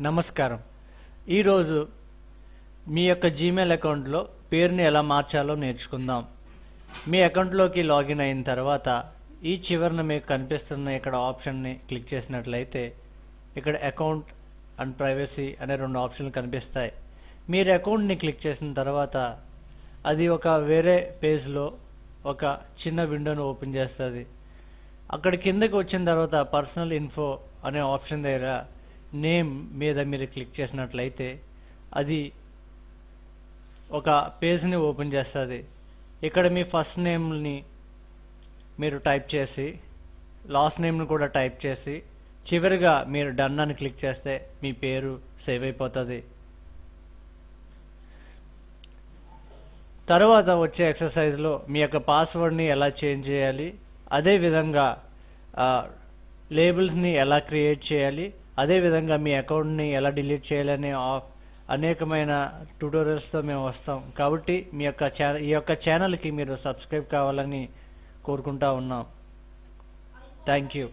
నమస్కారం. ఈరోజు మీ యొక్క జీమెయిల్ అకౌంట్లో పేరుని ఎలా మార్చాలో నేర్చుకుందాం. మీ అకౌంట్లోకి లాగిన్ అయిన తర్వాత ఈ చివరన మీకు కనిపిస్తున్న ఇక్కడ ఆప్షన్ని క్లిక్ చేసినట్లయితే ఇక్కడ అకౌంట్ అండ్ ప్రైవసీ అనే రెండు ఆప్షన్లు కనిపిస్తాయి. మీరు అకౌంట్ని క్లిక్ చేసిన తర్వాత అది ఒక వేరే పేజ్లో ఒక చిన్న విండోను ఓపెన్ చేస్తుంది. అక్కడ కిందకి వచ్చిన తర్వాత పర్సనల్ ఇన్ఫో అనే ఆప్షన్ దగ్గర నేమ్ మీద మీరు క్లిక్ చేసినట్లయితే అది ఒక పేజ్ని ఓపెన్ చేస్తుంది. ఇక్కడ మీ ఫస్ట్ నేమ్ని మీరు టైప్ చేసి లాస్ట్ నేమ్ని కూడా టైప్ చేసి చివరిగా మీరు డన్ అని క్లిక్ చేస్తే మీ పేరు సేవ్ అయిపోతుంది. తర్వాత వచ్చే ఎక్సర్సైజ్లో మీ యొక్క పాస్వర్డ్ని ఎలా చేంజ్ చేయాలి, అదేవిధంగా లేబుల్స్ని ఎలా క్రియేట్ చేయాలి, అదేవిధంగా మీ అకౌంట్ని ఎలా డిలీట్ చేయాలనే అనేకమైన ట్యూటోరియల్స్తో మేము వస్తాం. కాబట్టి ఈ యొక్క ఛానల్కి మీరు సబ్స్క్రైబ్ కావాలని కోరుకుంటా ఉన్నాం. Thank you.